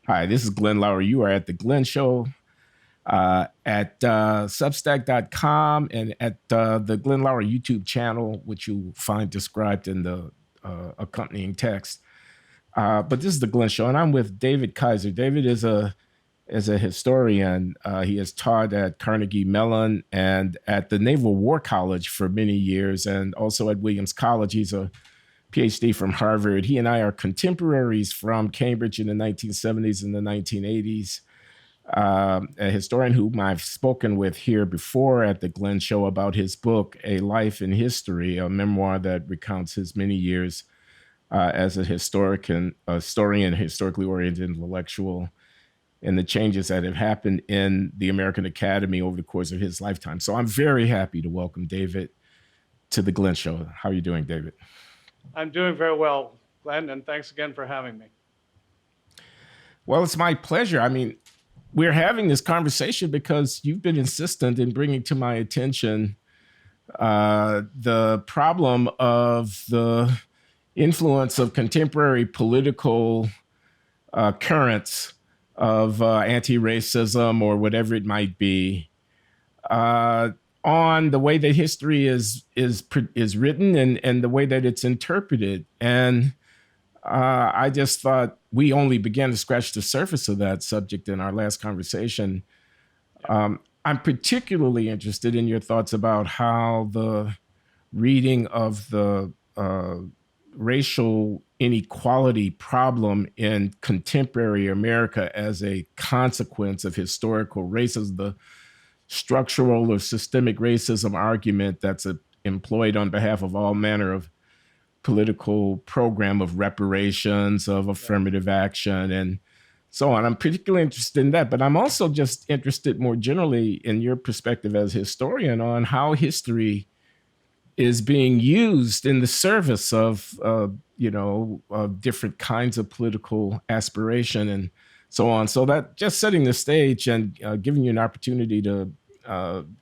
Hi, this is Glenn Loury. You are at The Glenn Show at substack.com and at the Glenn Loury YouTube channel, which you'll find described in the accompanying text. But this is The Glenn Show, and I'm with David Kaiser. David is a historian. He has taught at Carnegie Mellon and at the Naval War College for many years, and also at Williams College. He's a PhD from Harvard. He and I are contemporaries from Cambridge in the 1970s and the 1980s. A historian whom I've spoken with here before at the Glenn Show about his book, A Life in History, a memoir that recounts his many years as a historian, historically oriented intellectual, and the changes that have happened in the American Academy over the course of his lifetime. So I'm very happy to welcome David to the Glenn Show. How are you doing, David? I'm doing very well, Glenn, and thanks again for having me. Well, it's my pleasure. I mean, we're having this conversation because you've been insistent in bringing to my attention the problem of the influence of contemporary political currents of anti-racism or whatever it might be on the way that history is written and the way that it's interpreted. And I just thought we only began to scratch the surface of that subject in our last conversation. I'm particularly interested in your thoughts about how the reading of the racial inequality problem in contemporary America as a consequence of historical racism, the structural or systemic racism argument that's employed on behalf of all manner of political program of reparations, of affirmative action, and so on. I'm particularly interested in that, but I'm also just interested more generally in your perspective as a historian on how history is being used in the service of, of different kinds of political aspiration and so on. So that just setting the stage and giving you an opportunity to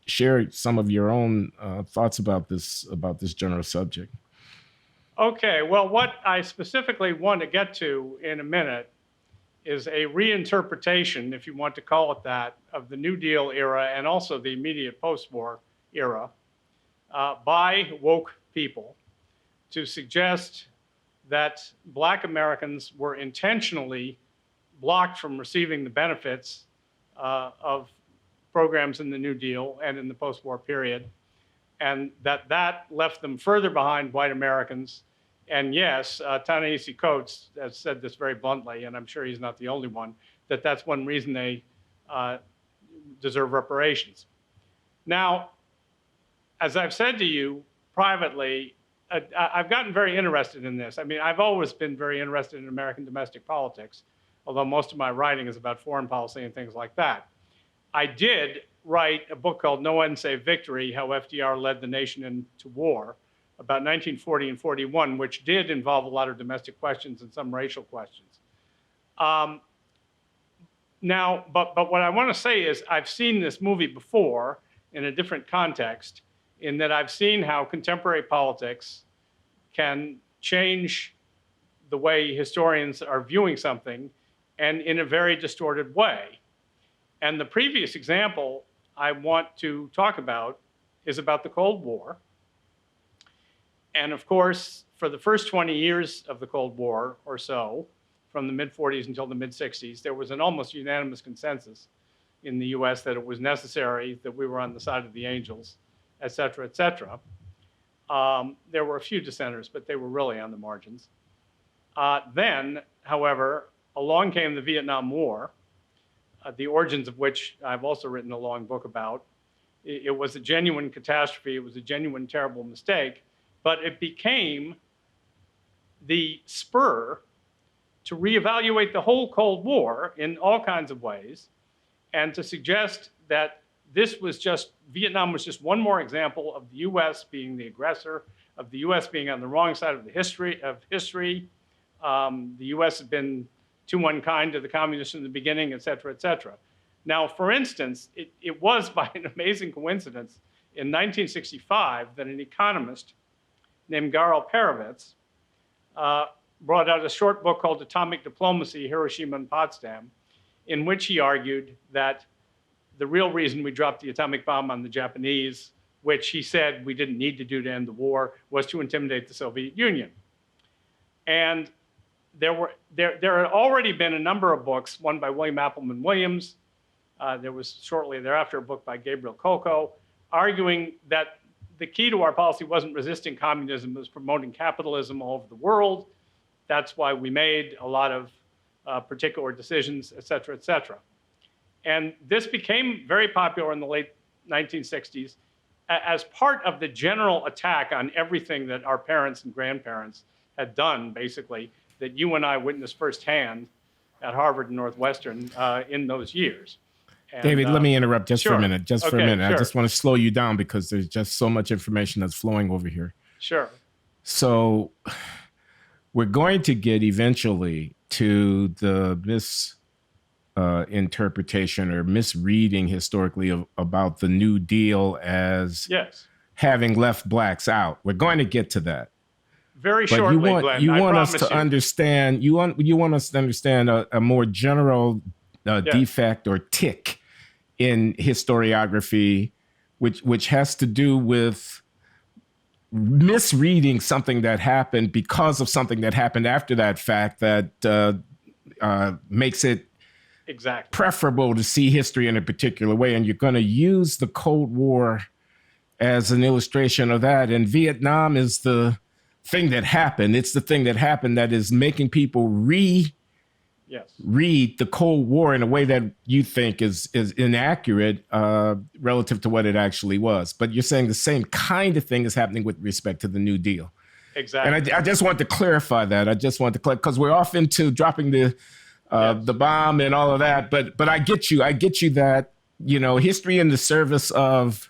share some of your own thoughts about this general subject. Okay, well, what I specifically want to get to in a minute is a reinterpretation, if you want to call it that, of the New Deal era and also the immediate post-war era by woke people to suggest that Black Americans were intentionally blocked from receiving the benefits of programs in the New Deal and in the post-war period, and that left them further behind white Americans. And yes, Ta-Nehisi Coates has said this very bluntly, and I'm sure he's not the only one, that that's one reason they deserve reparations. Now, as I've said to you privately, I've gotten very interested in this. I mean, I've always been very interested in American domestic politics, although most of my writing is about foreign policy and things like that. I did write a book called No End Save Victory, How FDR Led the Nation into War, about 1940 and 41, which did involve a lot of domestic questions and some racial questions. Now, but what I want to say is I've seen this movie before in a different context, in that I've seen how contemporary politics can change the way historians are viewing something, and in a very distorted way. And the previous example I want to talk about is about the Cold War. And of course, for the first 20 years of the Cold War or so, from the mid-40s until the mid-60s, there was an almost unanimous consensus in the US that it was necessary, that we were on the side of the angels, et cetera, et cetera. There were a few dissenters, but they were really on the margins. Then, however, along came the Vietnam War, the origins of which I've also written a long book about. It was a genuine catastrophe. It was a genuine terrible mistake, but it became the spur to reevaluate the whole Cold War in all kinds of ways, and to suggest that this was just, Vietnam was just one more example of the US being the aggressor, of the US being on the wrong side of the history. The US had been too unkind to the communists in the beginning, et cetera, et cetera. Now, for instance, it was by an amazing coincidence in 1965 that an economist named Garo Perovitz brought out a short book called Atomic Diplomacy, Hiroshima and Potsdam, in which he argued that the real reason we dropped the atomic bomb on the Japanese, which he said we didn't need to do to end the war, was to intimidate the Soviet Union. And there had already been a number of books, one by William Appleman Williams. There was shortly thereafter a book by Gabriel Coco, arguing that the key to our policy wasn't resisting communism, it was promoting capitalism all over the world. That's why we made a lot of particular decisions, et cetera, et cetera. And this became very popular in the late 1960s as part of the general attack on everything that our parents and grandparents had done, basically, that you and I witnessed firsthand at Harvard and Northwestern in those years. And, David, let me interrupt just sure. for a minute. Just for a Okay, minute. sure. I just want to slow you down because there's just so much information that's flowing over here. Sure. So we're going to get eventually to the misinterpretation or misreading historically about the New Deal as Yes. having left blacks out. We're going to get to that. Very But shortly, you Glenn. want I us promise to you. understand. You want us to understand a more general defect or tick in historiography, which has to do with misreading something that happened because of something that happened after that fact that makes it Exactly. preferable to see history in a particular way. And you're going to use the Cold War as an illustration of that. And Vietnam is the thing that happened. It's the thing that happened that is making people read the Cold War in a way that you think is inaccurate relative to what it actually was. But you're saying the same kind of thing is happening with respect to the New Deal. Exactly. And I just want to clarify that. I just want to clarify because we're off into dropping the bomb and all of that. But I get you. I get you that, history in the service of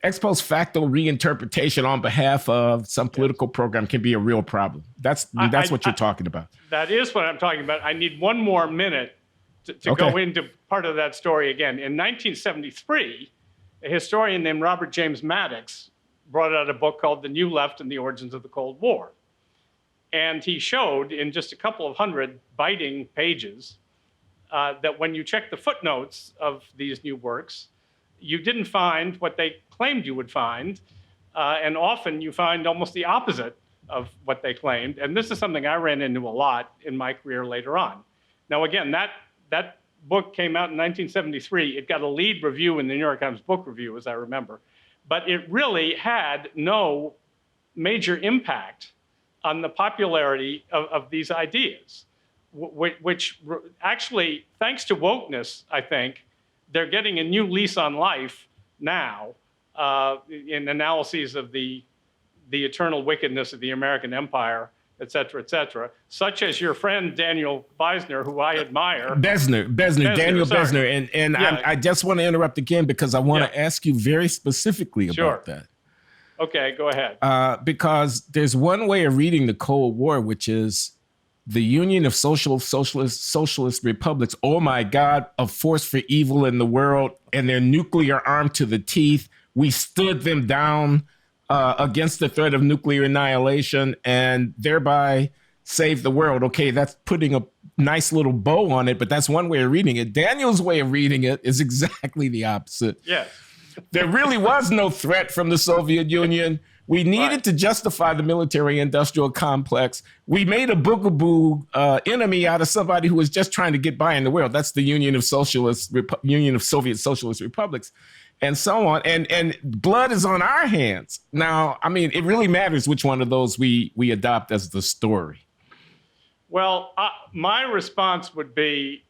ex post facto reinterpretation on behalf of some political program can be a real problem. That's what you're talking about. That is what I'm talking about. I need one more minute to Okay. go into part of that story again. In 1973, a historian named Robert James Maddox brought out a book called The New Left and the Origins of the Cold War. And he showed in just a couple of hundred biting pages that when you check the footnotes of these new works, you didn't find what they claimed you would find. And often you find almost the opposite of what they claimed. And this is something I ran into a lot in my career later on. Now, again, that book came out in 1973. It got a lead review in the New York Times Book Review, as I remember. But it really had no major impact on the popularity of these ideas, which actually, thanks to wokeness, I think, they're getting a new lease on life now in analyses of the eternal wickedness of the American empire, et cetera, such as your friend Daniel Beisner, who I admire. Daniel sorry. Besner. And Yeah. I just want to interrupt again because I want to ask you very specifically about that. Okay, go ahead. Because there's one way of reading the Cold War, which is the Union of Socialist Republics. Oh my God, a force for evil in the world, and they're nuclear armed to the teeth. We stood them down against the threat of nuclear annihilation and thereby saved the world. Okay, that's putting a nice little bow on it, but that's one way of reading it. Daniel's way of reading it is exactly the opposite. Yes. There really was no threat from the Soviet Union. We needed to justify the military-industrial complex. We made a boogaboo enemy out of somebody who was just trying to get by in the world. That's the Union of Soviet Socialist Republics, and so on. And blood is on our hands. Now, I mean, it really matters which one of those we adopt as the story. Well, my response would be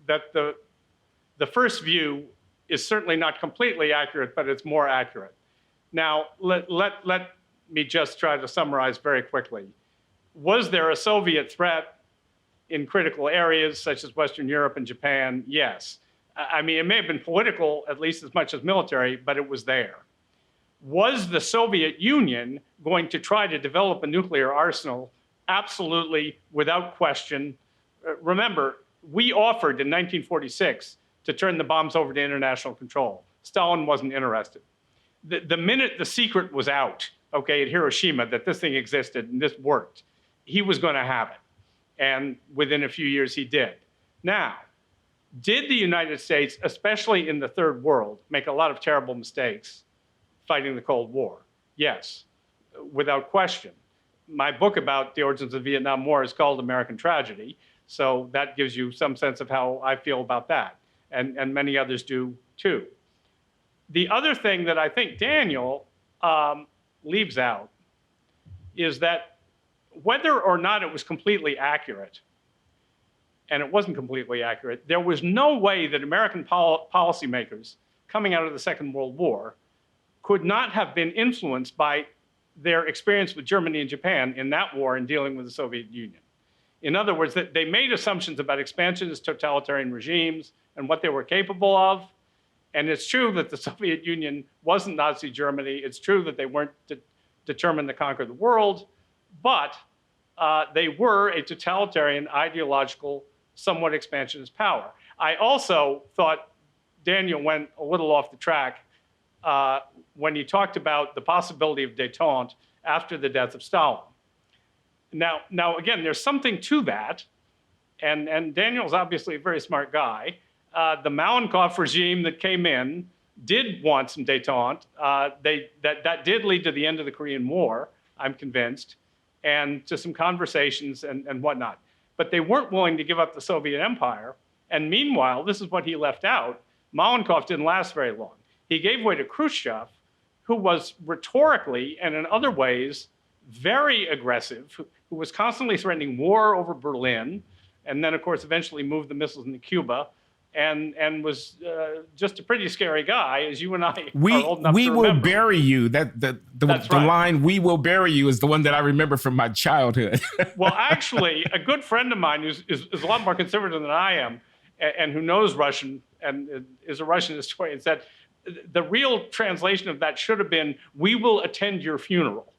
that the first view is certainly not completely accurate, but it's more accurate. Now, let me just try to summarize very quickly. Was there a Soviet threat in critical areas such as Western Europe and Japan? Yes. I mean, it may have been political at least as much as military, but it was there. Was the Soviet Union going to try to develop a nuclear arsenal? Absolutely, without question. Remember, we offered in 1946 to turn the bombs over to international control. Stalin wasn't interested. The minute the secret was out, okay, at Hiroshima, that this thing existed and this worked, he was going to have it. And within a few years, he did. Now, did the United States, especially in the third world, make a lot of terrible mistakes fighting the Cold War? Yes, without question. My book about the origins of the Vietnam War is called American Tragedy, so that gives you some sense of how I feel about that, and many others do too. The other thing that I think Daniel leaves out is that whether or not it was completely accurate, and it wasn't completely accurate, there was no way that American policymakers coming out of the Second World War could not have been influenced by their experience with Germany and Japan in that war in dealing with the Soviet Union. In other words, that they made assumptions about expansionist totalitarian regimes and what they were capable of. And it's true that the Soviet Union wasn't Nazi Germany. It's true that they weren't determined to conquer the world, but they were a totalitarian, ideological, somewhat expansionist power. I also thought Daniel went a little off the track when he talked about the possibility of détente after the death of Stalin. Now again, there's something to that, and Daniel's obviously a very smart guy. The Malenkov regime that came in did want some détente. That did lead to the end of the Korean War, I'm convinced, and to some conversations and whatnot. But they weren't willing to give up the Soviet Empire. And meanwhile, this is what he left out, Malenkov didn't last very long. He gave way to Khrushchev, who was rhetorically and in other ways very aggressive, who was constantly threatening war over Berlin, and then, of course, eventually moved the missiles into Cuba, and was just a pretty scary guy, as you and I are old enough to remember. We will bury you. The right. line, "We will bury you," is the one that I remember from my childhood. Well, actually, a good friend of mine is a lot more conservative than I am, and who knows Russian and is a Russian historian, said the real translation of that should have been, "We will attend your funeral,"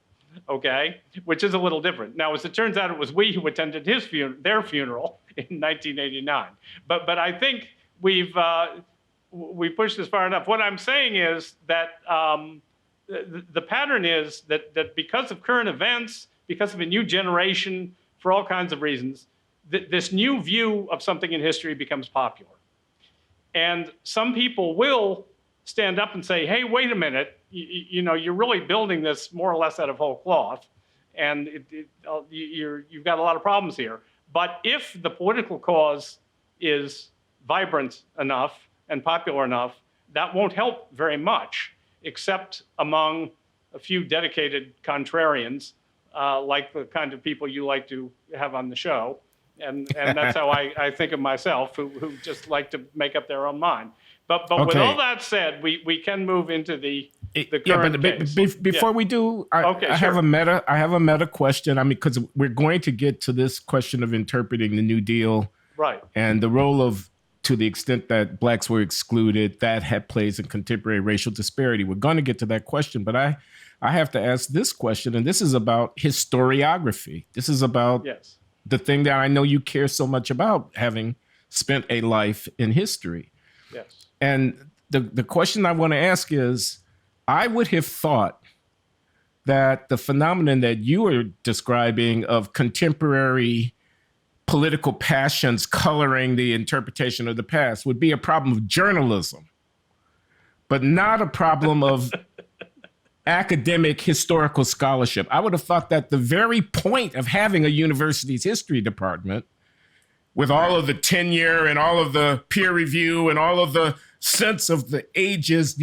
okay? Which is a little different. Now, as it turns out, it was we who attended their funeral in 1989. But I think we pushed this far enough. What I'm saying is that the pattern is that because of current events, because of a new generation, for all kinds of reasons, this new view of something in history becomes popular. And some people will stand up and say, hey, wait a minute, you're really building this more or less out of whole cloth, and you've got a lot of problems here. But if the political cause is vibrant enough and popular enough, that won't help very much, except among a few dedicated contrarians, like the kind of people you like to have on the show. And that's how I think of myself, who just like to make up their own mind. But okay. With all that said, we can move into the current case. Before we do, I have a meta question. I mean, because we're going to get to this question of interpreting the New Deal, right? And the role of, to the extent that blacks were excluded, that plays in contemporary racial disparity. We're going to get to that question, but I have to ask this question, and this is about historiography. This is about the thing that I know you care so much about, having spent a life in history. Yes. And the question I want to ask is, I would have thought that the phenomenon that you are describing of contemporary political passions coloring the interpretation of the past would be a problem of journalism, but not a problem of academic historical scholarship. I would have thought that the very point of having a university's history department, with all of the tenure and all of the peer review and all of the sense of the ages,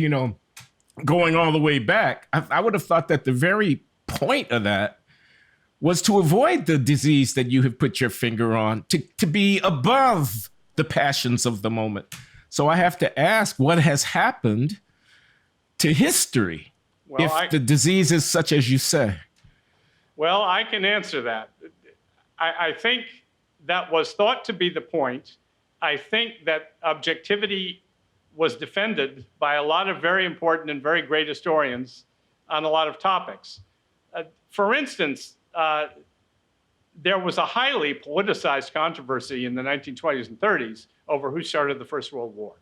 going all the way back, I would have thought that the very point of that was to avoid the disease that you have put your finger on, to be above the passions of the moment. So I have to ask, what has happened to history if the disease is such as you say? Well, I can answer that. I think that was thought to be the point. I think that objectivity was defended by a lot of very important and very great historians on a lot of topics. For instance, there was a highly politicized controversy in the 1920s and 30s over who started the First World War.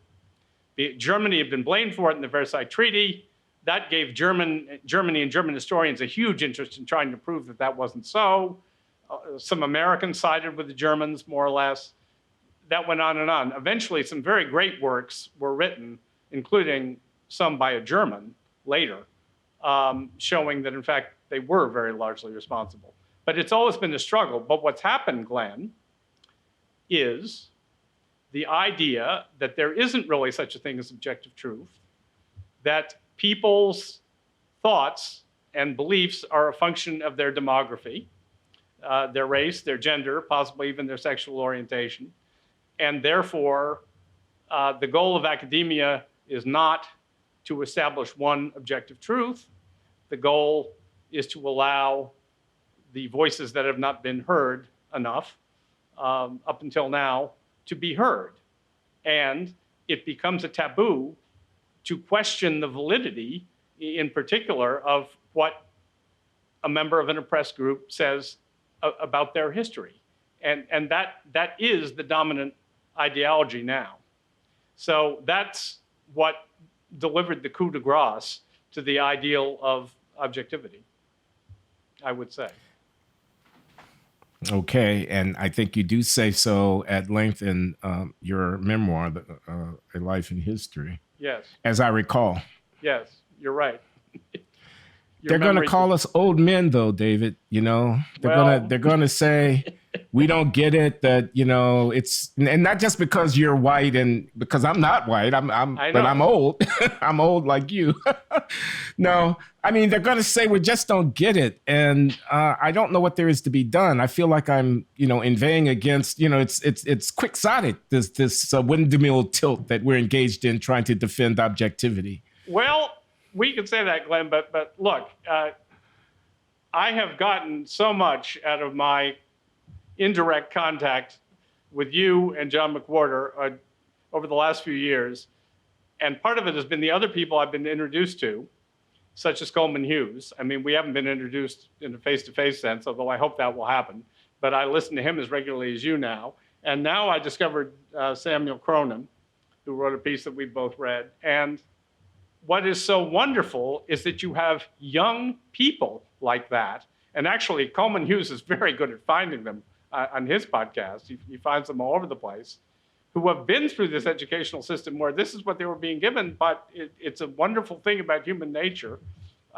Germany had been blamed for it in the Versailles Treaty. That gave Germany and German historians a huge interest in trying to prove that that wasn't so. Some Americans sided with the Germans, more or less. That went on and on. Eventually, some very great works were written, including some by a German later, showing that, in fact, they were very largely responsible. But it's always been a struggle. But what's happened, Glenn, is the idea that there isn't really such a thing as objective truth, that people's thoughts and beliefs are a function of their demography, their race, their gender, possibly even their sexual orientation. And therefore, the goal of academia is not to establish one objective truth. The goal is to allow the voices that have not been heard enough up until now to be heard. And it becomes a taboo to question the validity, in particular, of what a member of an oppressed group says about their history. And that is the dominant ideology now. So that's what delivered the coup de grace to the ideal of objectivity, I would say. Okay, and I think you do say so at length in your memoir, A Life in History. Yes. As I recall. Yes, you're right. They're going to call us old men, though, David. You know, they're going to say we don't get it. That, you know, it's, and not just because you're white, and because I'm not white. but I'm old. I'm old like you. No, I mean, they're going to say we just don't get it, and I don't know what there is to be done. I feel like I'm, you know, inveighing against, you know, it's quixotic, this windmill tilt that we're engaged in, trying to defend objectivity. Well, we could say that, Glenn, but look, I have gotten so much out of my indirect contact with you and John McWhorter over the last few years. And part of it has been the other people I've been introduced to, such as Coleman Hughes. I mean, we haven't been introduced in a face-to-face sense, although I hope that will happen. But I listen to him as regularly as you now. And now I discovered Samuel Cronin, who wrote a piece that we've both read. And what is so wonderful is that you have young people like that. And actually, Coleman Hughes is very good at finding them on his podcast. He finds them all over the place, who have been through this educational system where this is what they were being given. But it's a wonderful thing about human nature.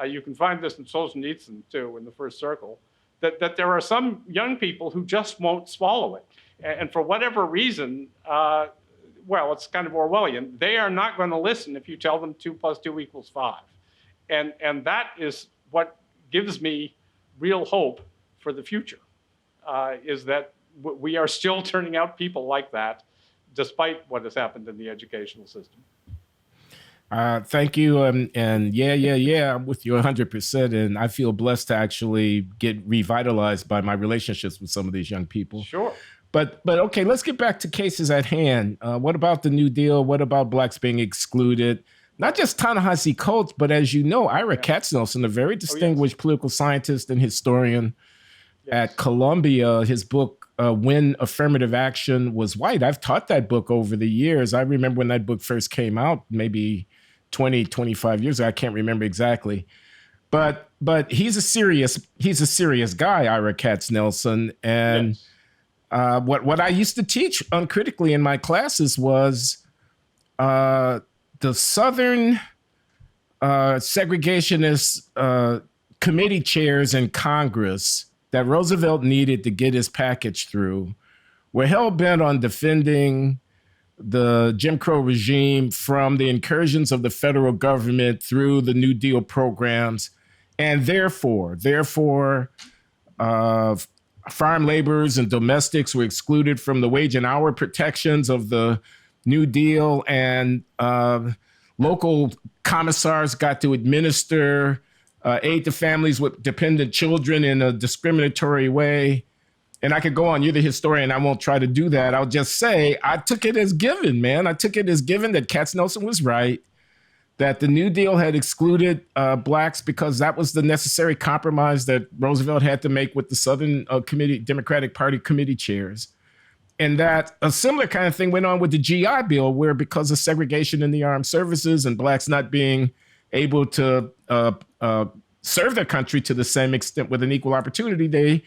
You can find this in Solzhenitsyn, too, in The First Circle, that there are some young people who just won't swallow it. And for whatever reason, well, it's kind of Orwellian. They are not going to listen if you tell them 2 + 2 = 5. And that is what gives me real hope for the future, is that we are still turning out people like that, despite what has happened in the educational system. Thank you. And yeah, I'm with you 100%. And I feel blessed to actually get revitalized by my relationships with some of these young people. Sure. But okay, let's get back to cases at hand. What about the New Deal? What about blacks being excluded? Not just Ta-Nehisi Coates, but as you know, Ira Katznelson, a very distinguished political scientist and historian at Columbia, his book, When Affirmative Action Was White. I've taught that book over the years. I remember when that book first came out, maybe 20, 25 years ago. I can't remember exactly. But he's a serious guy, Ira Katznelson. And yes. What I used to teach uncritically in my classes was the Southern segregationist committee chairs in Congress that Roosevelt needed to get his package through were hell-bent on defending the Jim Crow regime from the incursions of the federal government through the New Deal programs, and therefore, farm laborers and domestics were excluded from the wage and hour protections of the New Deal, and local commissars got to administer aid to families with dependent children in a discriminatory way. And I could go on. You're the historian. I won't try to do that. I'll just say I took it as given, man. I took it as given that Katznelson was right, that the New Deal had excluded blacks because that was the necessary compromise that Roosevelt had to make with the Southern Democratic Party committee chairs. And that a similar kind of thing went on with the GI Bill, where because of segregation in the armed services and blacks not being able to serve their country to the same extent with an equal opportunity, they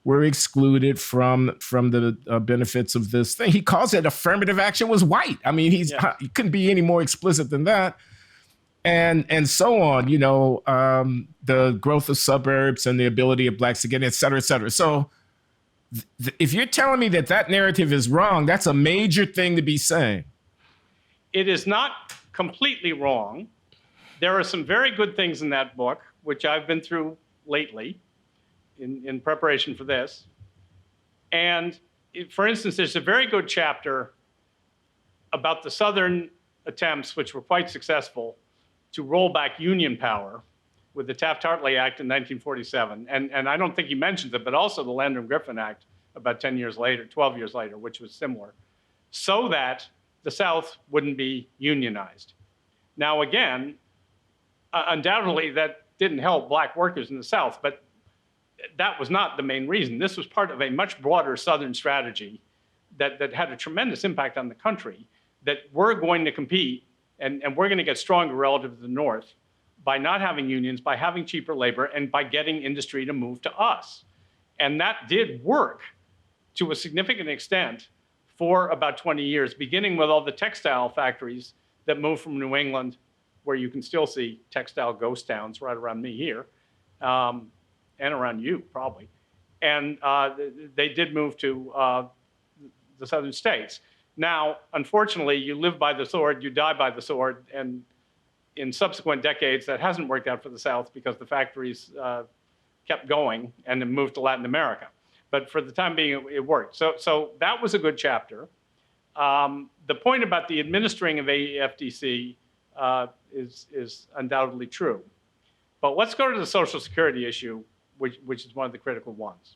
were excluded from the benefits of this thing. He calls it affirmative action was white. I mean, he couldn't be any more explicit than that. And so on, you know, the growth of suburbs and the ability of blacks to get, et cetera, et cetera. So if you're telling me that that narrative is wrong, that's a major thing to be saying. It is not completely wrong. There are some very good things in that book, which I've been through lately in preparation for this. And for instance, there's a very good chapter about the Southern attempts, which were quite successful, to roll back Union power with the Taft-Hartley Act in 1947. And I don't think he mentions it, but also the Landrum-Griffin Act about 10 years later, 12 years later, which was similar, so that the South wouldn't be unionized. Now, again, undoubtedly that didn't help black workers in the South, but that was not the main reason. This was part of a much broader Southern strategy that had a tremendous impact on the country, that we're going to compete and we're going to get stronger relative to the North by not having unions, by having cheaper labor, and by getting industry to move to us. And that did work to a significant extent for about 20 years, beginning with all the textile factories that moved from New England, where you can still see textile ghost towns right around me here, and around you probably. And they did move to the southern states. Now, unfortunately, you live by the sword, you die by the sword, and in subsequent decades, that hasn't worked out for the South because the factories kept going and then moved to Latin America. But for the time being, it worked. So that was a good chapter. The point about the administering of AFDC is undoubtedly true. But let's go to the Social Security issue, which is one of the critical ones.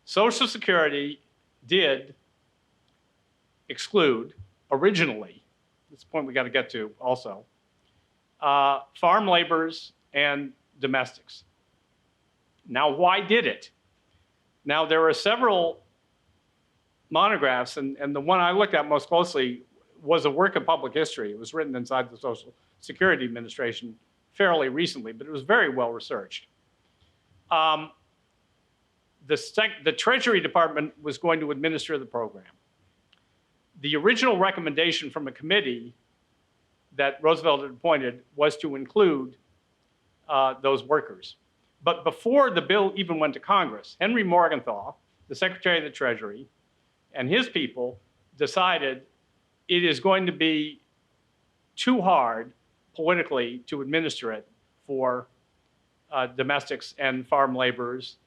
Social Security did exclude, originally, this point we got to get to also, farm laborers and domestics. Now, why did it? Now, there are several monographs, and the one I looked at most closely was a work of public history. It was written inside the Social Security Administration fairly recently, but it was very well researched. The Treasury Department was going to administer the program. The original recommendation from a committee that Roosevelt had appointed was to include those workers. But before the bill even went to Congress, Henry Morgenthau, the Secretary of the Treasury, and his people decided it is going to be too hard politically to administer it for domestics and farm laborers,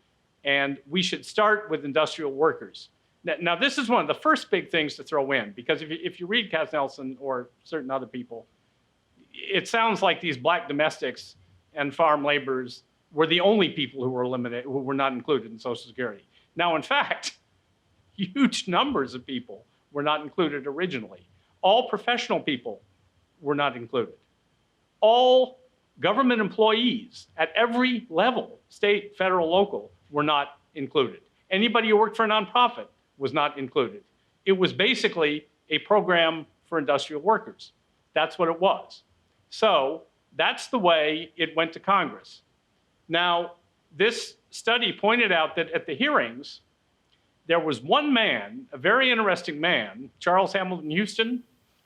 and we should start with industrial workers. Now, this is one of the first big things to throw in, because if you read Katznelson or certain other people, it sounds like these black domestics and farm laborers were the only people who were eliminated, who were not included in Social Security. Now, in fact, huge numbers of people were not included originally. All professional people were not included. All government employees at every level, state, federal, local, were not included. Anybody who worked for a nonprofit was not included. It was basically a program for industrial workers. That's what it was. So that's the way it went to Congress. Now, this study pointed out that at the hearings, there was one man, a very interesting man, Charles Hamilton Houston.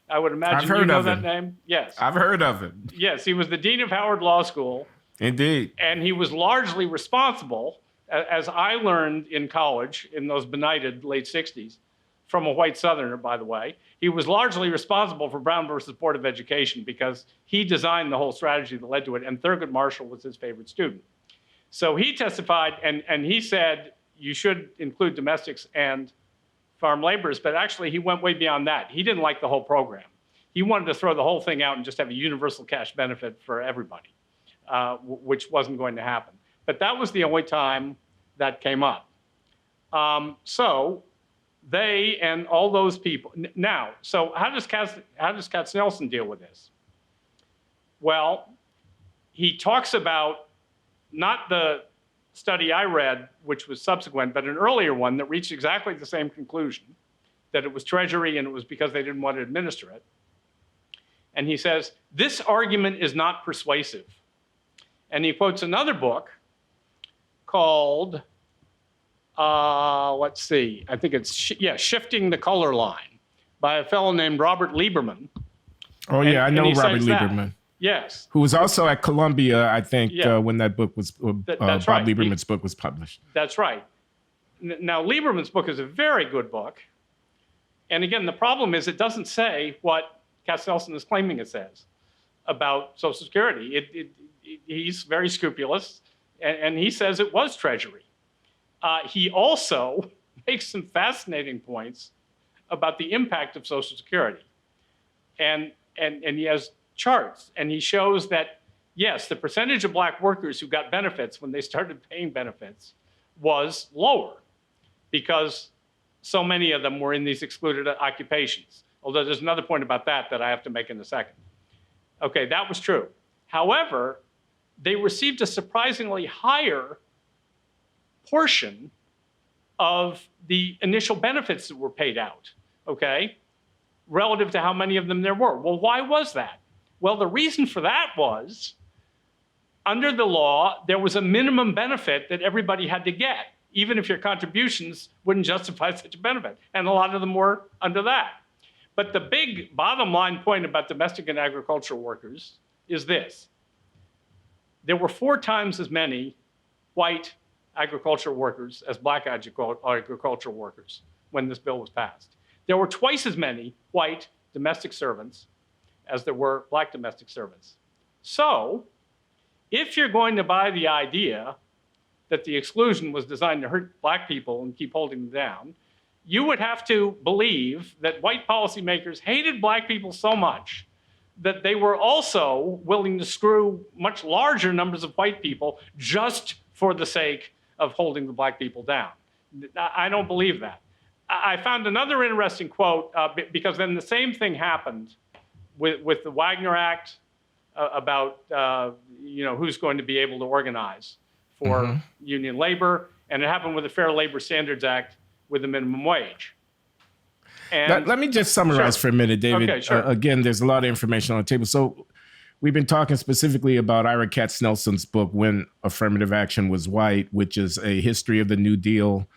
I would imagine you know that name. Yes. I've heard of it. Yes, he was the dean of Howard Law School. Indeed. And he was largely responsible, as I learned in college in those benighted late 60s, from a white Southerner, by the way. He was largely responsible for Brown versus Board of Education because he designed the whole strategy that led to it, and Thurgood Marshall was his favorite student. So he testified, and he said you should include domestics and farm laborers, but actually he went way beyond that. He didn't like the whole program. He wanted to throw the whole thing out and just have a universal cash benefit for everybody, which wasn't going to happen. But that was the only time that came up. So they and all those people. Now, so how does Katznelson deal with this? Well, he talks about not the study I read, which was subsequent, but an earlier one that reached exactly the same conclusion, that it was Treasury and it was because they didn't want to administer it. And he says, this argument is not persuasive. And he quotes another book called let's see, I think it's, Shifting the Color Line by a fellow named Robert Lieberman. Oh, yeah, I know Robert Lieberman. That. Yes. Who was also at Columbia, I think, when that book was, that's Bob Lieberman's book was published. That's right. Now, Lieberman's book is a very good book. And again, the problem is it doesn't say what Castelson is claiming it says about Social Security. He's very scrupulous, and he says it was Treasury. He also makes some fascinating points about the impact of Social Security. And he has charts, and he shows that, yes, the percentage of black workers who got benefits when they started paying benefits was lower because so many of them were in these excluded occupations. Although there's another point about that I have to make in a second. Okay, that was true. However, they received a surprisingly higher portion of the initial benefits that were paid out, okay, relative to how many of them there were. Well, why was that? Well, the reason for that was, under the law, there was a minimum benefit that everybody had to get, even if your contributions wouldn't justify such a benefit. And a lot of them were under that. But the big bottom line point about domestic and agricultural workers is this. There were 4 times as many white agricultural workers as black agricultural workers when this bill was passed. There were twice as many white domestic servants as there were black domestic servants. So, if you're going to buy the idea that the exclusion was designed to hurt black people and keep holding them down, you would have to believe that white policymakers hated black people so much that they were also willing to screw much larger numbers of white people just for the sake of holding the black people down. I don't believe that. I found another interesting quote, because then the same thing happened with the Wagner Act about who's going to be able to organize for union labor, and it happened with the Fair Labor Standards Act with the minimum wage. And let me just summarize for a minute, David. Okay, sure. Again, there's a lot of information on the table. So we've been talking specifically about Ira Katznelson's book, When Affirmative Action Was White, which is a history of the New Deal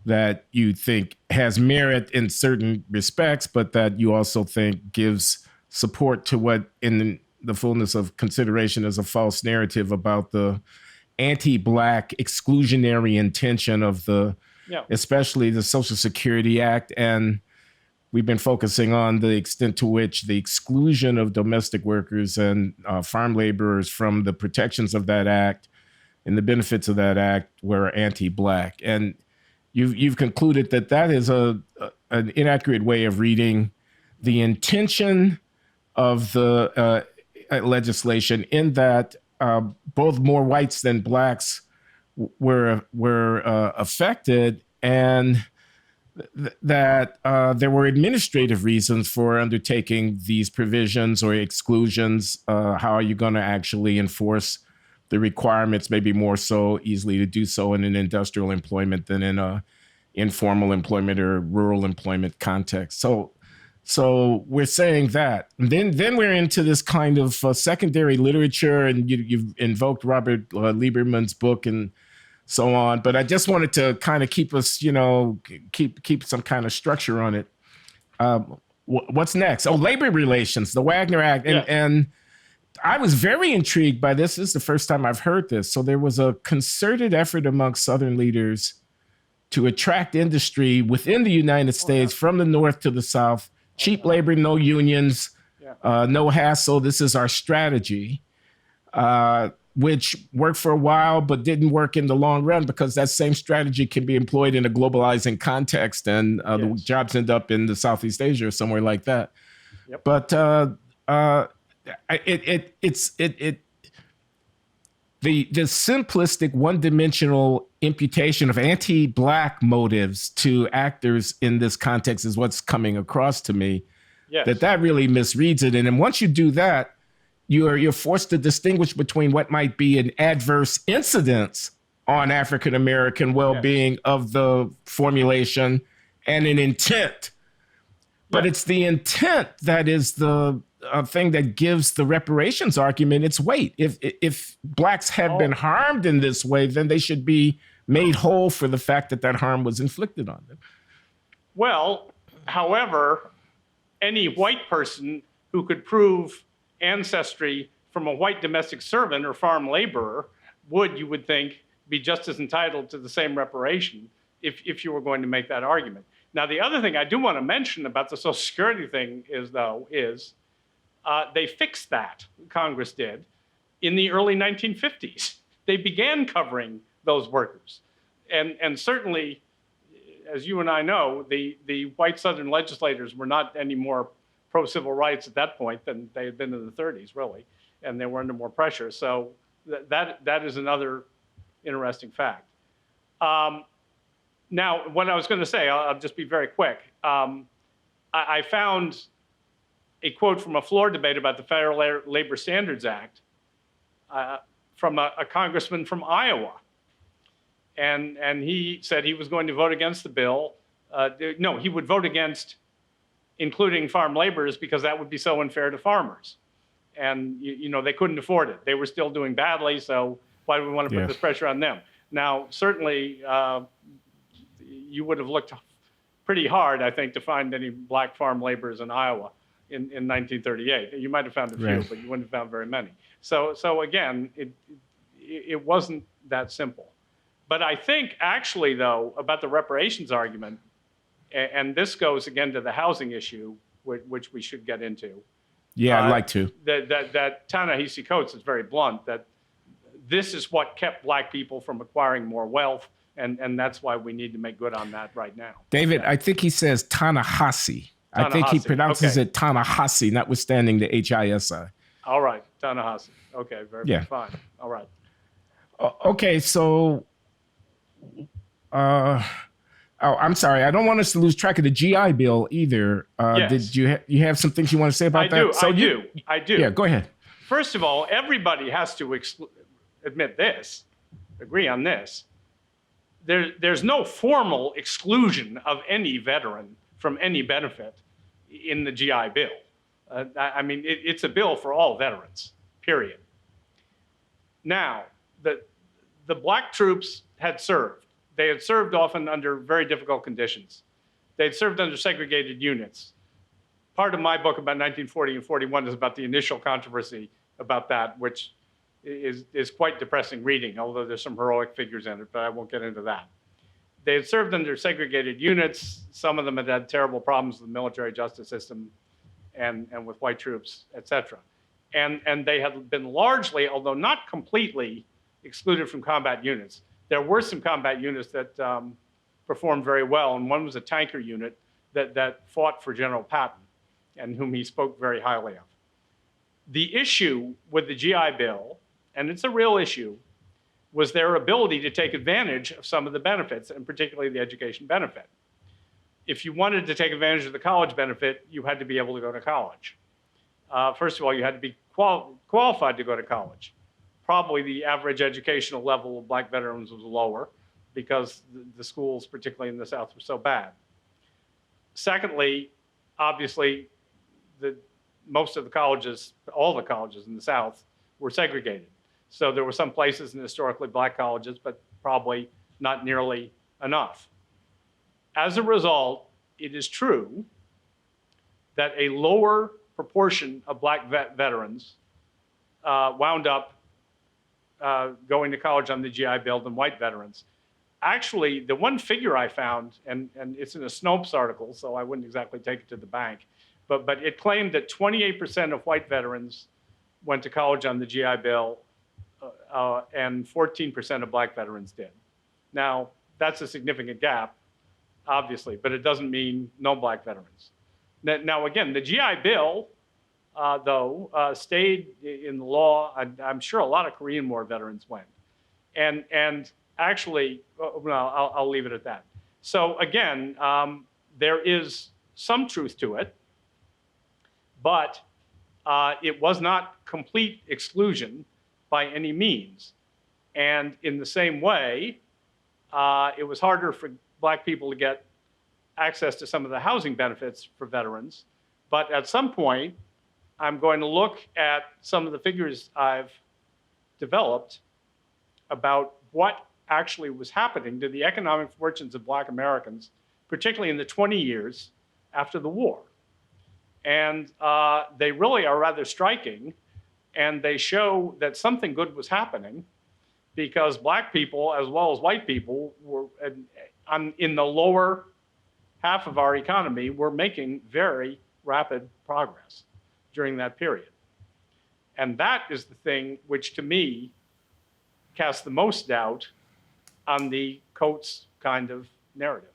that you think has merit in certain respects, but that you also think gives support to what, in the fullness of consideration, is a false narrative about the anti-black exclusionary intention of especially the Social Security Act. And we've been focusing on the extent to which the exclusion of domestic workers and farm laborers from the protections of that act and the benefits of that act were anti-black. And you've concluded that that is an inaccurate way of reading the intention of the legislation, in that both more whites than blacks were affected, and that there were administrative reasons for undertaking these provisions or exclusions. How are you going to actually enforce the requirements, maybe more so easily to do so in an industrial employment than in a informal employment or rural employment context? So we're saying that. Then we're into this kind of secondary literature, and you've invoked Robert Lieberman's book and so on. But I just wanted to kind of keep us, keep some kind of structure on it. What's next? Oh, labor relations, the Wagner Act. And I was very intrigued by this. This is the first time I've heard this. So there was a concerted effort among Southern leaders to attract industry within the United States from the North to the South. Cheap labor, no unions, no hassle. This is our strategy, which worked for a while, but didn't work in the long run, because that same strategy can be employed in a globalizing context, and the jobs end up in the Southeast Asia or somewhere like that. Yep. But the simplistic, one-dimensional imputation of anti-black motives to actors in this context is what's coming across to me. Yes. That really misreads it. And then once you do that, you're forced to distinguish between what might be an adverse incidence on African-American well-being of the formulation and an intent. But it's the intent that is the thing that gives the reparations argument its weight. If blacks have been harmed in this way, then they should be made whole for the fact that that harm was inflicted on them. Well, however, any white person who could prove ancestry from a white domestic servant or farm laborer would, you would think, be just as entitled to the same reparation if you were going to make that argument. Now, the other thing I do want to mention about the Social Security thing is they fixed that, Congress did, in the early 1950s. They began covering those workers. And certainly, as you and I know, the white Southern legislators were not any more pro-civil rights at that point than they had been in the 30s, really, and they were under more pressure. So that is another interesting fact. Now, what I was going to say, I'll just be very quick. I found a quote from a floor debate about the Federal Labor Standards Act from a congressman from Iowa. And he said he was going to vote against the bill. No, he would vote against including farm laborers because that would be so unfair to farmers. And they couldn't afford it. They were still doing badly, so why do we want to put this pressure on them? Now, certainly, you would have looked pretty hard, I think, to find any black farm laborers in Iowa in 1938. You might have found a few, but you wouldn't have found very many. So again, it wasn't that simple. But I think actually, though, about the reparations argument, and this goes again to the housing issue, which we should get into. Yeah, I'd like to. That Ta-Nehisi Coates is very blunt, that this is what kept black people from acquiring more wealth, and that's why we need to make good on that right now. David, I think he says Ta-Nehisi. I think he pronounces it Ta-Nehisi, notwithstanding the H-I-S-I. All right, Ta-Nehisi. Okay, very fine. All right. Okay, so... I'm sorry. I don't want us to lose track of the GI Bill either. Yes. Did you have some things you want to say about that? I do. Yeah, go ahead. First of all, everybody has to admit this, agree on this. There's no formal exclusion of any veteran from any benefit in the GI Bill. I mean, it's a bill for all veterans, period. Now, the black troops had served. They had served often under very difficult conditions. They had served under segregated units. Part of my book about 1940 and 41 is about the initial controversy about that, which is quite depressing reading, although there's some heroic figures in it, but I won't get into that. They had served under segregated units. Some of them had had terrible problems with the military justice system and with white troops, et cetera. And they had been largely, although not completely, excluded from combat units. There were some combat units that performed very well, and one was a tanker unit that fought for General Patton, and whom he spoke very highly of. The issue with the GI Bill, and it's a real issue, was their ability to take advantage of some of the benefits, and particularly the education benefit. If you wanted to take advantage of the college benefit, you had to be able to go to college. First of all, you had to be qualified to go to college. Probably the average educational level of black veterans was lower because the schools, particularly in the South, were so bad. Secondly, obviously, most of the colleges, all the colleges in the South, were segregated. So there were some places in historically black colleges, but probably not nearly enough. As a result, it is true that a lower proportion of black veterans wound up going to college on the GI Bill than white veterans. Actually, the one figure I found, and it's in a Snopes article, so I wouldn't exactly take it to the bank, but it claimed that 28% of white veterans went to college on the GI Bill, and 14% of black veterans did. Now, that's a significant gap, obviously, but it doesn't mean no black veterans. Now, again, the GI Bill, though, stayed in the law. I'm sure a lot of Korean War veterans went. And actually, well, I'll leave it at that. So again, there is some truth to it, but it was not complete exclusion by any means. And in the same way, it was harder for black people to get access to some of the housing benefits for veterans. But at some point, I'm going to look at some of the figures I've developed about what actually was happening to the economic fortunes of Black Americans, particularly in the 20 years after the war. And they really are rather striking, and they show that something good was happening because Black people, as well as white people, were in the lower half of our economy, were making very rapid progress during that period. And that is the thing which, to me, casts the most doubt on the Coates kind of narrative.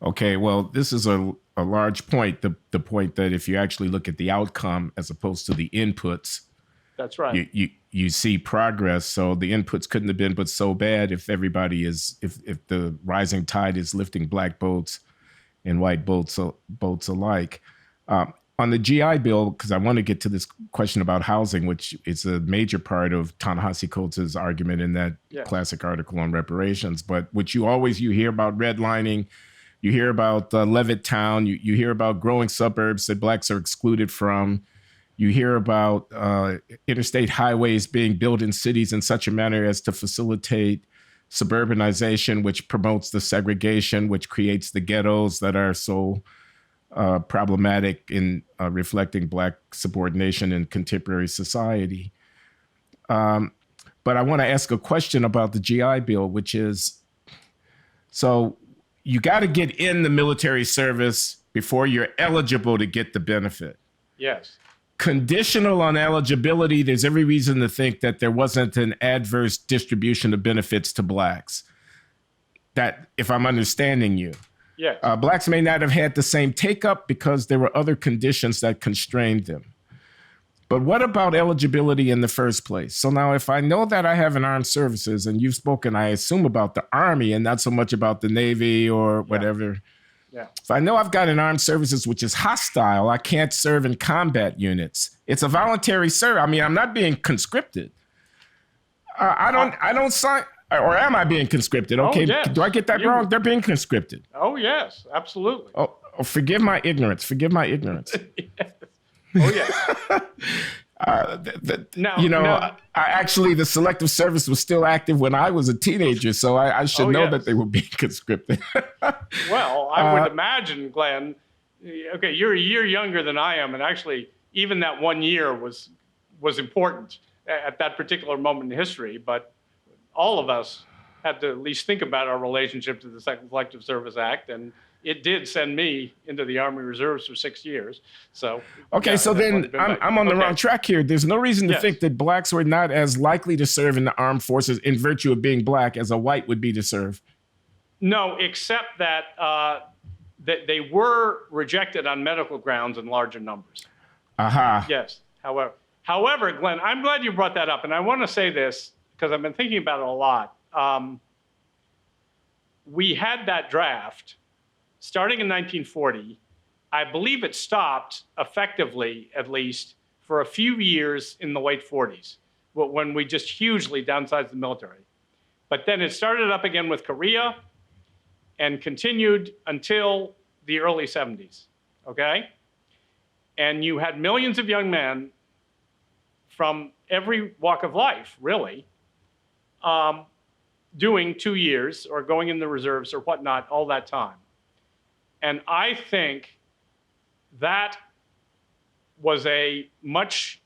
Okay, well, this is a large point, the point that if you actually look at the outcome as opposed to the inputs, that's right. You see progress. So the inputs couldn't have been but so bad if if the rising tide is lifting Black boats and white boats alike. On the GI Bill, because I want to get to this question about housing, which is a major part of Ta-Nehisi Coates' argument in that classic article on reparations. But what you hear about redlining, you hear about Levittown, you hear about growing suburbs that Blacks are excluded from. You hear about interstate highways being built in cities in such a manner as to facilitate suburbanization, which promotes the segregation, which creates the ghettos that are so problematic in reflecting Black subordination in contemporary society. But I want to ask a question about the GI Bill, which is, so you got to get in the military service before you're eligible to get the benefit. Yes. Conditional on eligibility, there's every reason to think that there wasn't an adverse distribution of benefits to Blacks. That, if I'm understanding you. Yes. Blacks may not have had the same take-up because there were other conditions that constrained them. But what about eligibility in the first place? So now if I know that I have an armed services, and you've spoken, I assume, about the Army and not so much about the Navy or whatever. Yeah. If I know I've got an armed services which is hostile, I can't serve in combat units. It's a voluntary service. I mean, I'm not being conscripted. I don't sign... Or am I being conscripted? Okay, yes. Do I get that wrong? They're being conscripted. Oh, yes, absolutely. Oh, forgive my ignorance. Forgive my ignorance. Yes. Oh, yes. Actually, the selective service was still active when I was a teenager, so I should know that they were being conscripted. Well, I would imagine, Glenn, okay, you're a year younger than I am, and actually, even that 1 year was important at that particular moment in history, but all of us had to at least think about our relationship to the Selective Service Act, and it did send me into the Army Reserves for 6 years. So okay, so then I'm on the wrong track here. There's no reason to think that Blacks were not as likely to serve in the armed forces in virtue of being Black as a white would be to serve. No, except that that they were rejected on medical grounds in larger numbers. Aha. Yes. However, Glenn, I'm glad you brought that up, and I want to say this because I've been thinking about it a lot. We had that draft starting in 1940. I believe it stopped effectively, at least, for a few years in the late 40s, when we just hugely downsized the military. But then it started up again with Korea and continued until the early 70s, okay? And you had millions of young men from every walk of life, really, doing 2 years or going in the reserves or whatnot all that time. And I think that was a much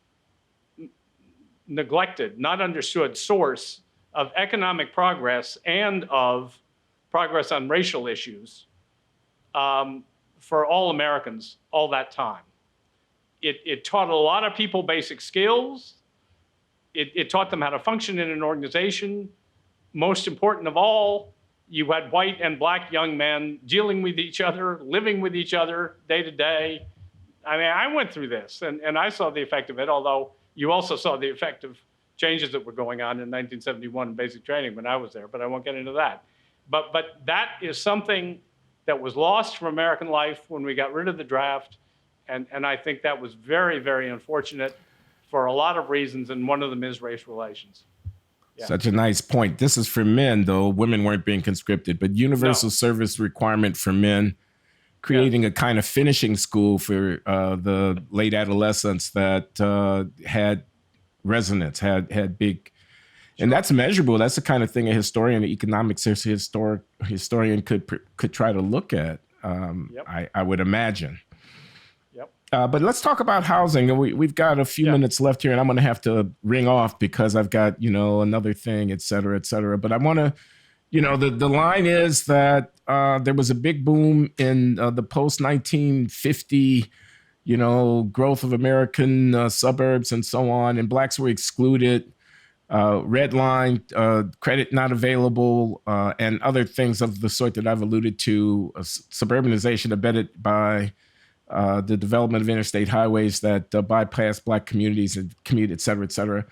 neglected, not understood source of economic progress and of progress on racial issues for all Americans all that time. It taught a lot of people basic skills. It taught them how to function in an organization. Most important of all, you had white and Black young men dealing with each other, living with each other day to day. I mean, I went through this, and I saw the effect of it, although you also saw the effect of changes that were going on in 1971 in basic training when I was there, but I won't get into that. But that is something that was lost from American life when we got rid of the draft, and I think that was very, very unfortunate for a lot of reasons, and one of them is race relations. Yeah. Such a nice point. This is for men, though. Women weren't being conscripted, but universal service requirement for men, creating a kind of finishing school for the late adolescents that had resonance, had big And that's measurable. That's the kind of thing a historian, an economics historian could try to look at. Yep. I would imagine. Yep. But let's talk about housing. And we've got a few minutes left here, and I'm going to have to ring off because I've got, another thing, et cetera, et cetera. But I want to, the line is that there was a big boom in the post-1950, growth of American suburbs and so on, and blacks were excluded. Redline, credit not available, and other things of the sort that I've alluded to, suburbanization abetted by the development of interstate highways that bypass black communities and commute, et cetera, et cetera.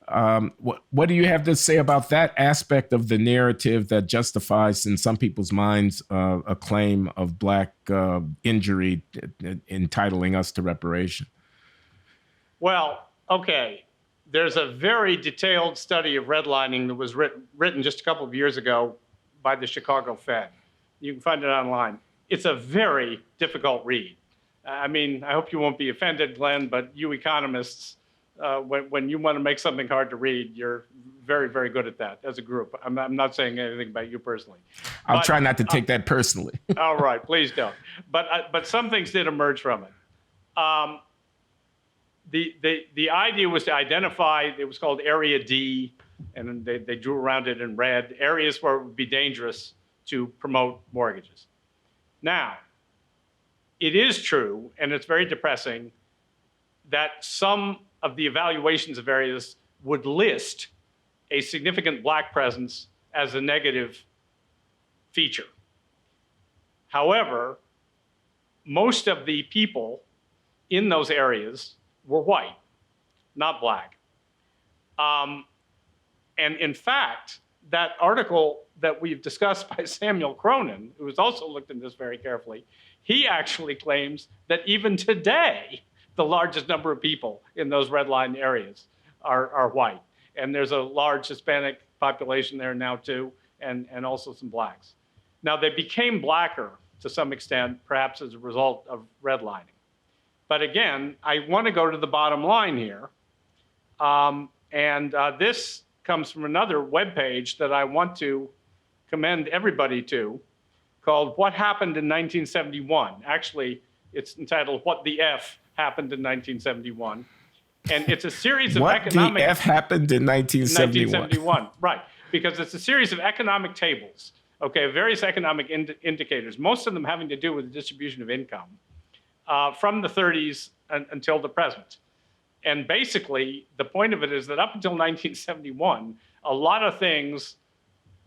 What do you have to say about that aspect of the narrative that justifies, in some people's minds, a claim of black injury entitling us to reparation? Well, okay. There's a very detailed study of redlining that was written just a couple of years ago by the Chicago Fed. You can find it online. It's a very difficult read. I mean, I hope you won't be offended, Glenn, but you economists, when you want to make something hard to read, you're very, very good at that as a group. I'm not saying anything about you personally. I'll try not to take that personally. All right, please don't. But some things did emerge from it. The idea was to identify, it was called Area D, and they drew around it in red, areas where it would be dangerous to promote mortgages. Now, it is true, and it's very depressing, that some of the evaluations of areas would list a significant black presence as a negative feature. However, most of the people in those areas were white, not black. And in fact, that article that we've discussed by Samuel Cronin, who has also looked into this very carefully, he actually claims that even today, the largest number of people in those redline areas are white. And there's a large Hispanic population there now too, and also some blacks. Now, they became blacker to some extent, perhaps as a result of redlining. But again, I want to go to the bottom line here. This comes from another webpage that I want to commend everybody to, called What Happened in 1971. Actually, it's entitled What the F Happened in 1971. And it's a series of economic... What the F happened in 1971? 1971, right. Because it's a series of economic tables, okay, various economic indicators, most of them having to do with the distribution of income from the 30s until the present. And basically, the point of it is that up until 1971, a lot of things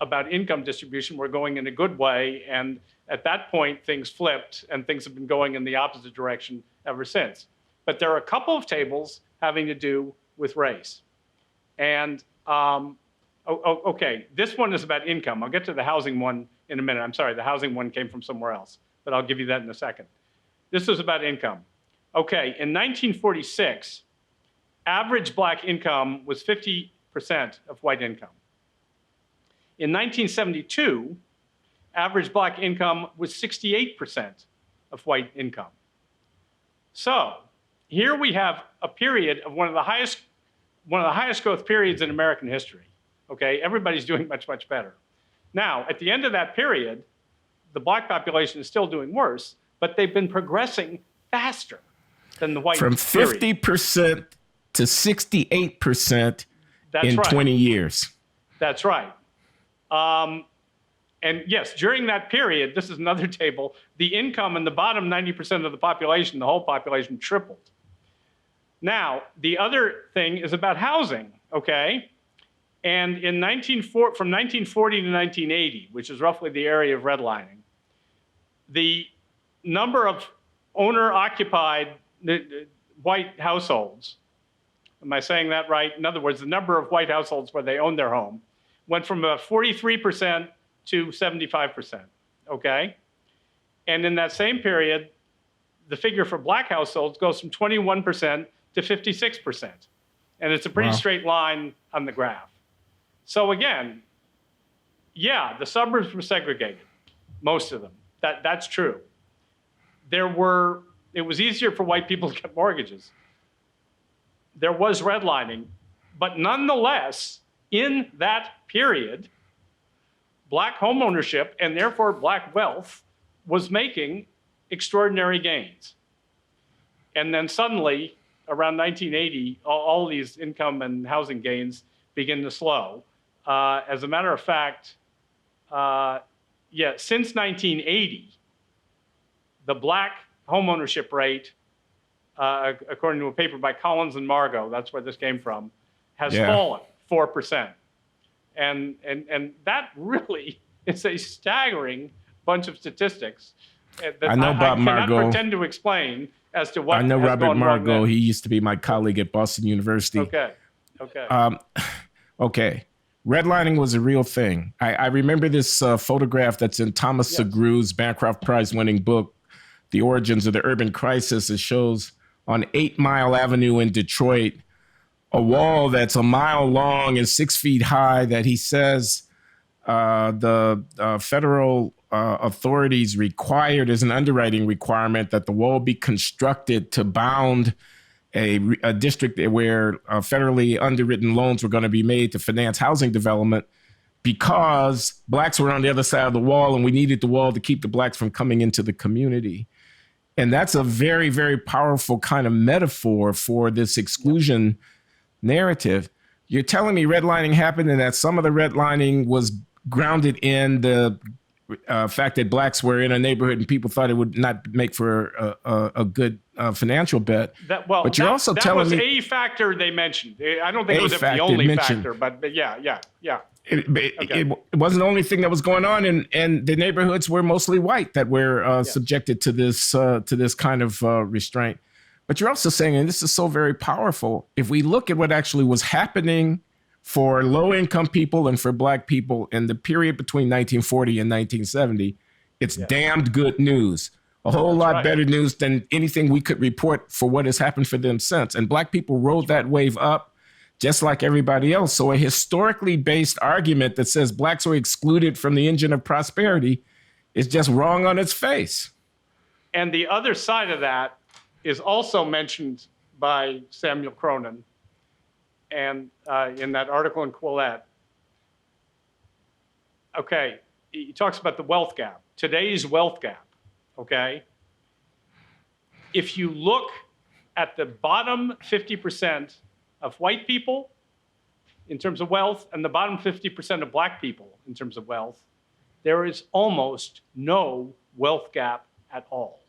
about income distribution were going in a good way. And at that point, things flipped and things have been going in the opposite direction ever since. But there are a couple of tables having to do with race. And, okay, this one is about income. I'll get to the housing one in a minute. I'm sorry, the housing one came from somewhere else, but I'll give you that in a second. This is about income. Okay, in 1946, average black income was 50% of white income. In 1972, average black income was 68% of white income. So here we have a period of one of the highest growth periods in American history. Okay, everybody's doing much, much better. Now, at the end of that period, the black population is still doing worse, but they've been progressing faster than the white From period. 50% to 68% in 20 years. That's right. And yes, during that period, this is another table, the income in the bottom 90% of the population, the whole population, tripled. Now, the other thing is about housing, okay? And from 1940 to 1980, which is roughly the area of redlining, the number of owner-occupied white households, am I saying that right? In other words, the number of white households where they own their home went from about 43% to 75%, okay? And in that same period, the figure for black households goes from 21% to 56%. And it's a pretty straight line on the graph. So again, yeah, the suburbs were segregated, most of them. That's true. It was easier for white people to get mortgages. There was redlining, but nonetheless, in that period, black homeownership and therefore black wealth was making extraordinary gains. And then suddenly, around 1980, all these income and housing gains begin to slow. As a matter of fact, since 1980, the black homeownership rate, according to a paper by Collins and Margot, that's where this came from, has fallen 4%. And that really is a staggering bunch of statistics that I know Bob cannot Margot. pretend to explain as to what I know has Robert gone wrong Margot. then. He used to be my colleague at Boston University. Okay. Okay. Redlining was a real thing. I remember this photograph that's in Thomas Segru's Bancroft Prize-winning book, The Origins of the Urban Crisis. It shows on 8 Mile Avenue in Detroit, a wall that's a mile long and 6 feet high that he says the federal authorities required as an underwriting requirement that the wall be constructed to bound a district where federally underwritten loans were going to be made to finance housing development, because blacks were on the other side of the wall and we needed the wall to keep the blacks from coming into the community. And that's a very, very powerful kind of metaphor for this exclusion narrative. You're telling me redlining happened and that some of the redlining was grounded in the fact that blacks were in a neighborhood and people thought it would not make for a good financial bet. But you're also telling me that was a factor they mentioned. I don't think it was the only factor, but yeah. It wasn't the only thing that was going on, and the neighborhoods were mostly white that were subjected to this kind of restraint. But you're also saying, and this is so very powerful, if we look at what actually was happening for low-income people and for black people in the period between 1940 and 1970, it's damned good news. A whole lot better news than anything we could report for what has happened for them since. And black people rode that wave up just like everybody else. So a historically based argument that says blacks were excluded from the engine of prosperity is just wrong on its face. And the other side of that is also mentioned by Samuel Cronin and in that article in Quillette. Okay, he talks about the wealth gap, today's wealth gap, okay? If you look at the bottom 50% of white people in terms of wealth and the bottom 50% of black people in terms of wealth, there is almost no wealth gap at all.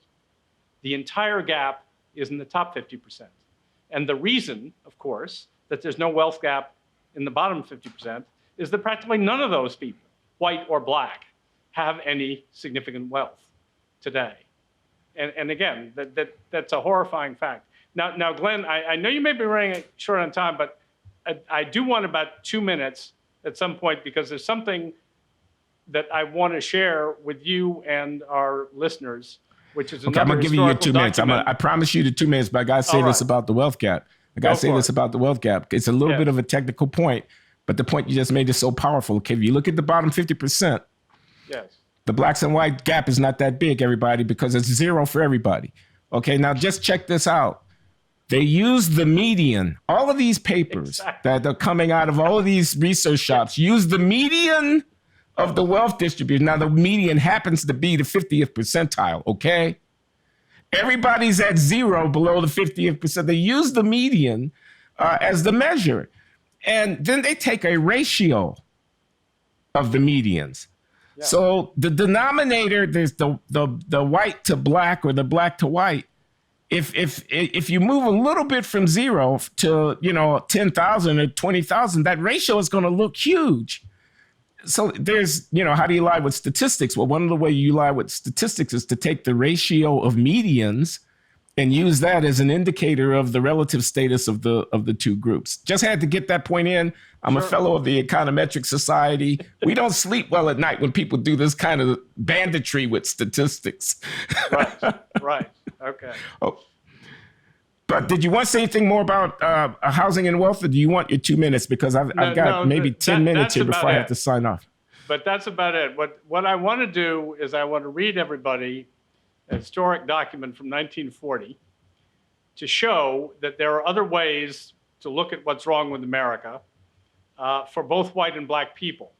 The entire gap is in the top 50%. And the reason, of course, that there's no wealth gap in the bottom 50% is that practically none of those people, white or black, have any significant wealth today. And again, that's a horrifying fact. Now, Glenn, I know you may be running short on time, but I do want about 2 minutes at some point, because there's something that I want to share with you and our listeners, which is another I'm going to give you your 2 minutes. document. I promise you the 2 minutes, but I got to say this about the wealth gap. About the wealth gap. It's a little bit of a technical point, but the point you just made is so powerful. Okay, if you look at the bottom 50%, the blacks and white gap is not that big, everybody, because it's zero for everybody. Okay, now just check this out. They use the median. All of these papers that are coming out of all of these research shops use the median of the wealth distribution. Now, the median happens to be the 50th percentile, okay? Everybody's at zero below the 50th percent. They use the median as the measure. And then they take a ratio of the medians. Yeah. So the denominator, there's the white to black or the black to white. If you move a little bit from zero to 10,000 or 20,000, that ratio is going to look huge. So there's, how do you lie with statistics? Well, one of the ways you lie with statistics is to take the ratio of medians and use that as an indicator of the relative status of the two groups. Just had to get that point in. I'm a fellow of the Econometric Society. We don't sleep well at night when people do this kind of banditry with statistics. Right. Okay. Oh. But did you want to say anything more about housing and wealth, or do you want your 2 minutes? Because I've got maybe 10 minutes here before I have to sign off. But that's about it. What I want to do is I want to read everybody a historic document from 1940 to show that there are other ways to look at what's wrong with America for both white and black people.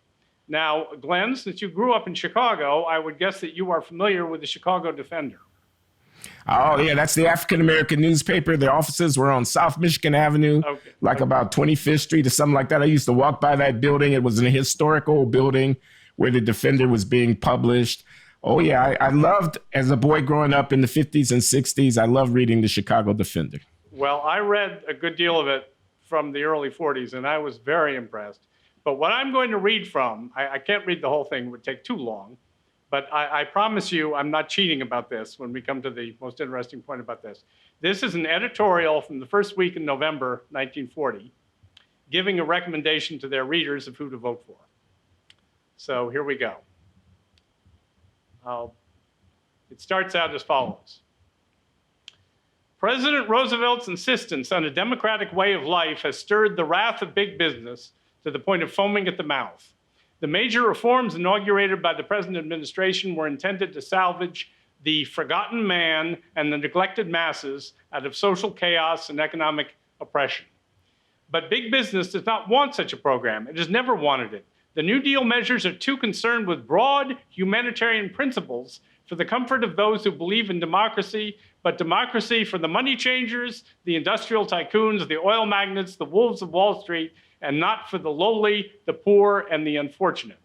Now, Glenn, since you grew up in Chicago, I would guess that you are familiar with the Chicago Defender. Oh, yeah, that's the African American newspaper. Their offices were on South Michigan Avenue, about 25th Street or something like that. I used to walk by that building. It was a historical building where the Defender was being published. Oh, yeah, I loved, as a boy growing up in the 50s and 60s, I loved reading the Chicago Defender. Well, I read a good deal of it from the early 40s, and I was very impressed. But what I'm going to read from, I can't read the whole thing, it would take too long, but I promise you I'm not cheating about this when we come to the most interesting point about this. This is an editorial from the first week in November 1940, giving a recommendation to their readers of who to vote for. So here we go. It starts out as follows. President Roosevelt's insistence on a democratic way of life has stirred the wrath of big business to the point of foaming at the mouth. The major reforms inaugurated by the present administration were intended to salvage the forgotten man and the neglected masses out of social chaos and economic oppression. But big business does not want such a program. It has never wanted it. The New Deal measures are too concerned with broad humanitarian principles for the comfort of those who believe in democracy, but democracy for the money changers, the industrial tycoons, the oil magnates, the wolves of Wall Street, and not for the lowly, the poor, and the unfortunate.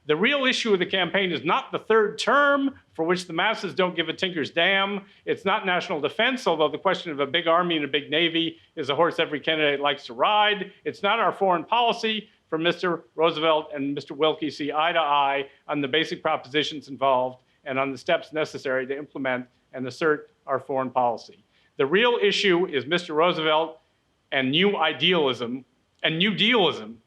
The real issue of the campaign is not the third term, for which the masses don't give a tinker's damn. It's not national defense, although the question of a big army and a big navy is a horse every candidate likes to ride. It's not our foreign policy, for Mr. Roosevelt and Mr. Wilkie see eye to eye on the basic propositions involved and on the steps necessary to implement and assert our foreign policy. The real issue is Mr. Roosevelt and New Dealism,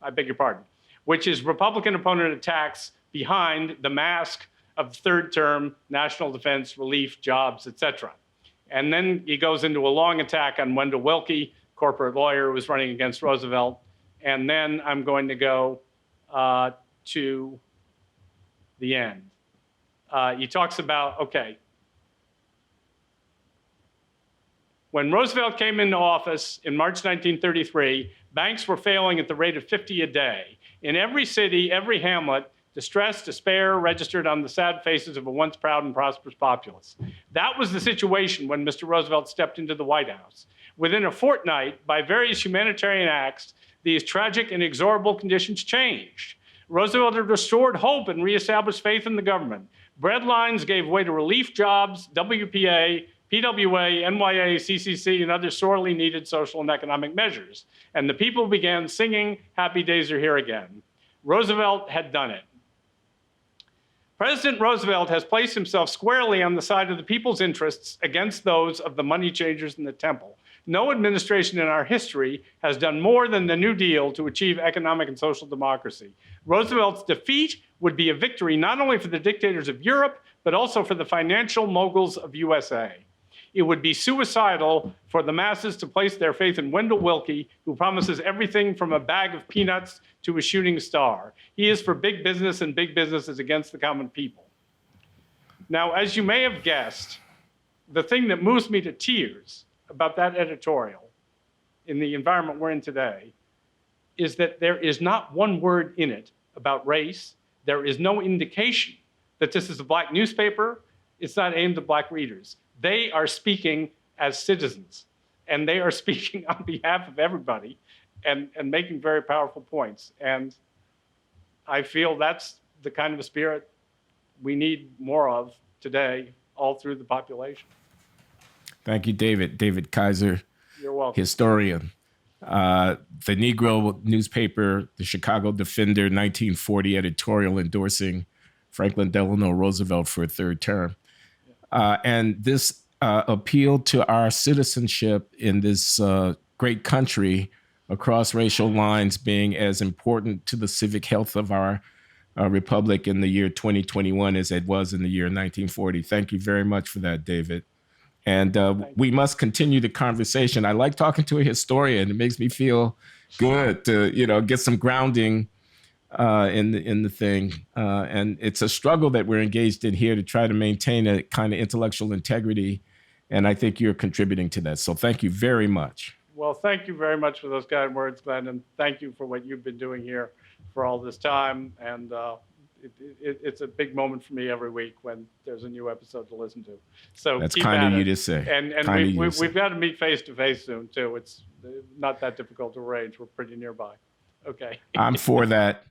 I beg your pardon, which is Republican opponent attacks behind the mask of third term, national defense, relief, jobs, etc. And then he goes into a long attack on Wendell Willkie, corporate lawyer who was running against Roosevelt. And then I'm going to go to the end. He talks about, okay, when Roosevelt came into office in March 1933, banks were failing at the rate of 50 a day. In every city, every hamlet, distress, despair registered on the sad faces of a once proud and prosperous populace. That was the situation when Mr. Roosevelt stepped into the White House. Within a fortnight, by various humanitarian acts, these tragic and inexorable conditions changed. Roosevelt had restored hope and reestablished faith in the government. Bread lines gave way to relief jobs, WPA, PWA, NYA, CCC, and other sorely needed social and economic measures. And the people began singing, "Happy days are here again." Roosevelt had done it. President Roosevelt has placed himself squarely on the side of the people's interests against those of the money changers in the temple. No administration in our history has done more than the New Deal to achieve economic and social democracy. Roosevelt's defeat would be a victory not only for the dictators of Europe, but also for the financial moguls of USA. It would be suicidal for the masses to place their faith in Wendell Willkie, who promises everything from a bag of peanuts to a shooting star. He is for big business, and big business is against the common people. Now, as you may have guessed, the thing that moves me to tears about that editorial in the environment we're in today is that there is not one word in it about race. There is no indication that this is a black newspaper. It's not aimed at black readers. They are speaking as citizens, and they are speaking on behalf of everybody and making very powerful points. And I feel that's the kind of a spirit we need more of today all through the population. Thank you, David. David Kaiser, you're welcome. Historian. The Negro newspaper, the Chicago Defender, 1940 editorial endorsing Franklin Delano Roosevelt for a third term. And this appealed to our citizenship in this great country across racial lines being as important to the civic health of our republic in the year 2021 as it was in the year 1940. Thank you very much for that, David. And we must continue the conversation. I like talking to a historian. It makes me feel good to, get some grounding in the thing. And it's a struggle that we're engaged in here to try to maintain a kind of intellectual integrity. And I think you're contributing to that. So thank you very much. Well, thank you very much for those kind words, Glenn, and thank you for what you've been doing here for all this time. And it's a big moment for me every week when there's a new episode to listen to. So That's keep kind at of you it. to say. And Kind of you to say. we've got to meet face to face soon too. It's not that difficult to arrange. We're pretty nearby. Okay. I'm for that.